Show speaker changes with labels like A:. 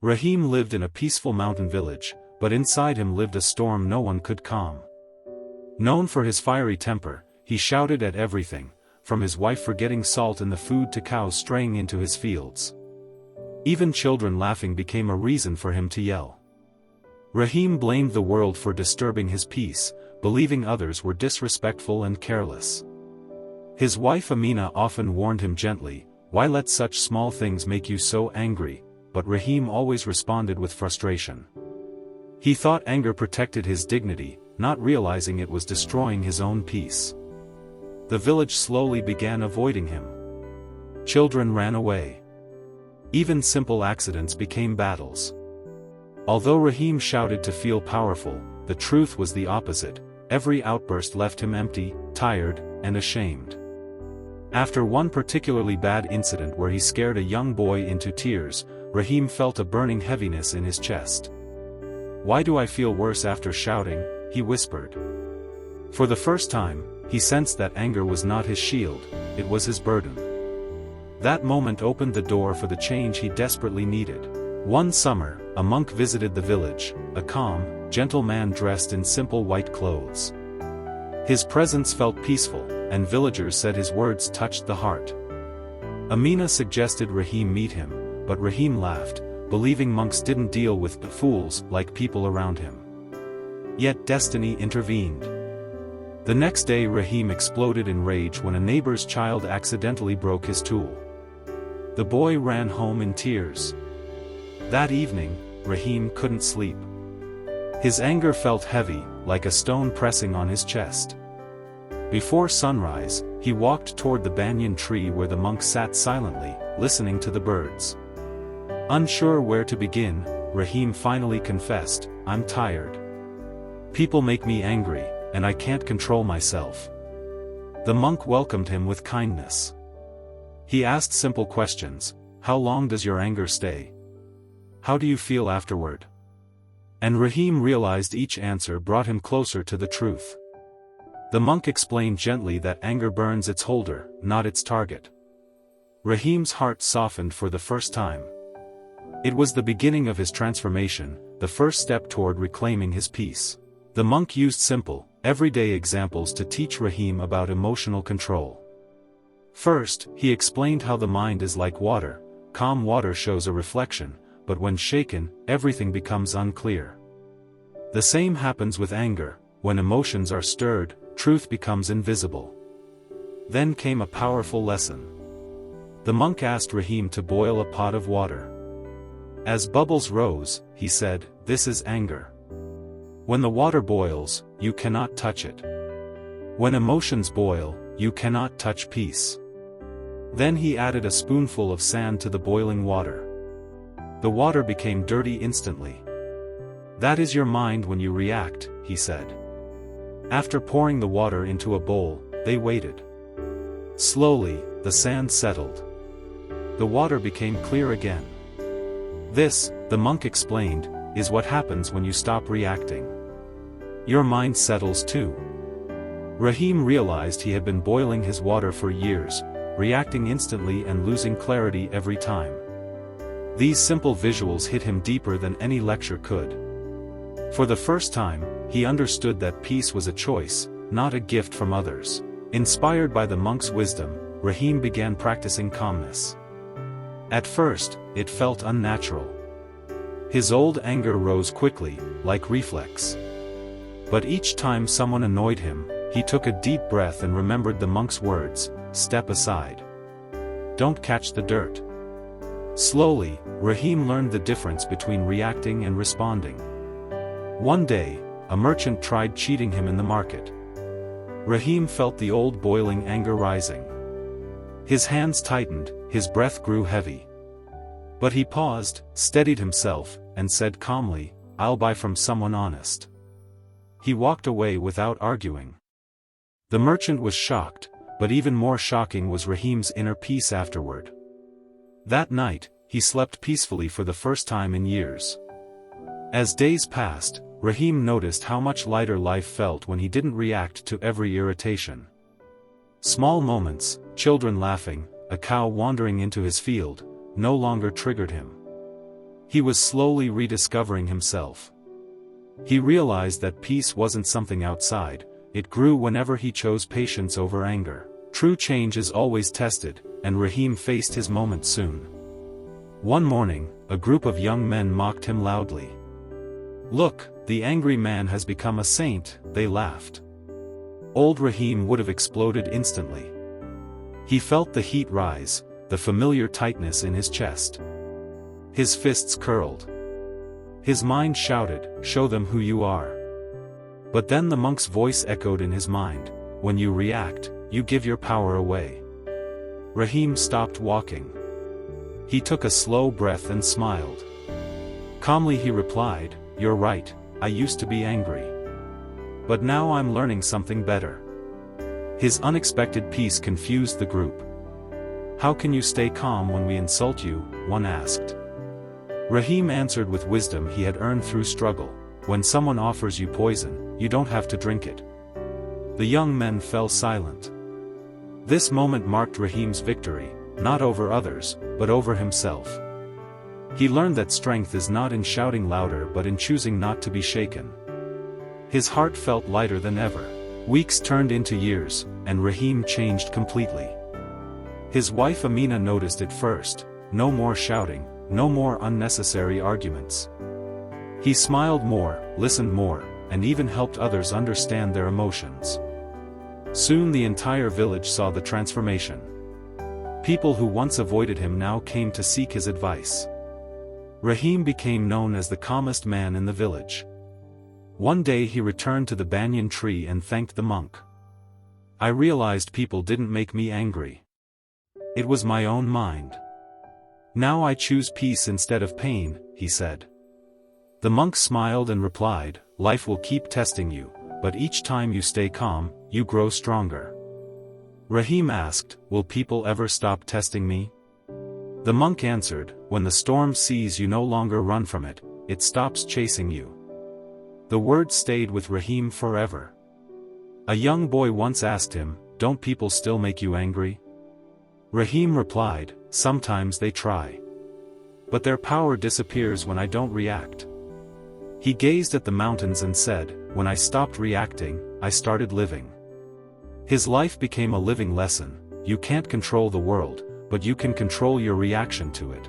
A: Rahim lived in a peaceful mountain village, but inside him lived a storm no one could calm. Known for his fiery temper, he shouted at everything, from his wife forgetting salt in the food to cows straying into his fields. Even children laughing became a reason for him to yell. Rahim blamed the world for disturbing his peace, believing others were disrespectful and careless. His wife Amina often warned him gently, "Why let such small things make you so angry?" But Rahim always responded with frustration. He thought anger protected his dignity, not realizing it was destroying his own peace. The village slowly began avoiding him. Children ran away. Even simple accidents became battles. Although Rahim shouted to feel powerful, the truth was the opposite. Every outburst left him empty, tired, and ashamed. After one particularly bad incident where he scared a young boy into tears, Rahim felt a burning heaviness in his chest. "Why do I feel worse after shouting?" he whispered. For the first time, he sensed that anger was not his shield, it was his burden. That moment opened the door for the change he desperately needed. One summer, a monk visited the village, a calm, gentle man dressed in simple white clothes. His presence felt peaceful, and villagers said his words touched the heart. Amina suggested Rahim meet him, but Rahim laughed, believing monks didn't deal with fools like people around him. Yet destiny intervened. The next day Rahim exploded in rage when a neighbor's child accidentally broke his tool. The boy ran home in tears. That evening, Rahim couldn't sleep. His anger felt heavy, like a stone pressing on his chest. Before sunrise, he walked toward the banyan tree where the monk sat silently, listening to the birds. Unsure where to begin, Rahim finally confessed, "I'm tired. People make me angry, and I can't control myself." The monk welcomed him with kindness. He asked simple questions: "How long does your anger stay? How do you feel afterward?" And Rahim realized each answer brought him closer to the truth. The monk explained gently that anger burns its holder, not its target. Rahim's heart softened for the first time. It was the beginning of his transformation, the first step toward reclaiming his peace. The monk used simple, everyday examples to teach Rahim about emotional control. First, he explained how the mind is like water. Calm water shows a reflection, but when shaken, everything becomes unclear. The same happens with anger. When emotions are stirred, truth becomes invisible. Then came a powerful lesson. The monk asked Rahim to boil a pot of water. As bubbles rose, he said, "This is anger. When the water boils, you cannot touch it. When emotions boil, you cannot touch peace." Then he added a spoonful of sand to the boiling water. The water became dirty instantly. "That is your mind when you react," he said. After pouring the water into a bowl, they waited. Slowly, the sand settled. The water became clear again. This, the monk explained, is what happens when you stop reacting. Your mind settles too. Rahim realized he had been boiling his water for years, reacting instantly and losing clarity every time. These simple visuals hit him deeper than any lecture could. For the first time, he understood that peace was a choice, not a gift from others. Inspired by the monk's wisdom, Rahim began practicing calmness. At first, it felt unnatural. His old anger rose quickly, like reflex. But each time someone annoyed him, he took a deep breath and remembered the monk's words, "Step aside. Don't catch the dirt." Slowly, Rahim learned the difference between reacting and responding. One day, a merchant tried cheating him in the market. Rahim felt the old boiling anger rising. His hands tightened, his breath grew heavy. But he paused, steadied himself, and said calmly, "I'll buy from someone honest." He walked away without arguing. The merchant was shocked, but even more shocking was Rahim's inner peace afterward. That night, he slept peacefully for the first time in years. As days passed, Rahim noticed how much lighter life felt when he didn't react to every irritation. Small moments, children laughing, a cow wandering into his field, no longer triggered him. He was slowly rediscovering himself. He realized that peace wasn't something outside, it grew whenever he chose patience over anger. True change is always tested, and Rahim faced his moment soon. One morning, a group of young men mocked him loudly. "Look, the angry man has become a saint," they laughed. Old Rahim would have exploded instantly. He felt the heat rise, the familiar tightness in his chest. His fists curled. His mind shouted, "Show them who you are." But then the monk's voice echoed in his mind, "When you react, you give your power away." Rahim stopped walking. He took a slow breath and smiled. Calmly he replied, "You're right, I used to be angry. But now I'm learning something better." His unexpected peace confused the group. "How can you stay calm when we insult you?" one asked. Rahim answered with wisdom he had earned through struggle, "When someone offers you poison, you don't have to drink it." The young men fell silent. This moment marked Rahim's victory, not over others, but over himself. He learned that strength is not in shouting louder but in choosing not to be shaken. His heart felt lighter than ever. Weeks turned into years, and Rahim changed completely. His wife Amina noticed it first: no more shouting, no more unnecessary arguments. He smiled more, listened more, and even helped others understand their emotions. Soon the entire village saw the transformation. People who once avoided him now came to seek his advice. Rahim became known as the calmest man in the village. One day he returned to the banyan tree and thanked the monk. "I realized people didn't make me angry. It was my own mind. Now I choose peace instead of pain," he said. The monk smiled and replied, "Life will keep testing you, but each time you stay calm, you grow stronger." Rahim asked, "Will people ever stop testing me?" The monk answered, "When the storm sees you no longer run from it, it stops chasing you." The word stayed with Rahim forever. A young boy once asked him, "Don't people still make you angry?" Rahim replied, "Sometimes they try. But their power disappears when I don't react." He gazed at the mountains and said, "When I stopped reacting, I started living." His life became a living lesson: you can't control the world, but you can control your reaction to it.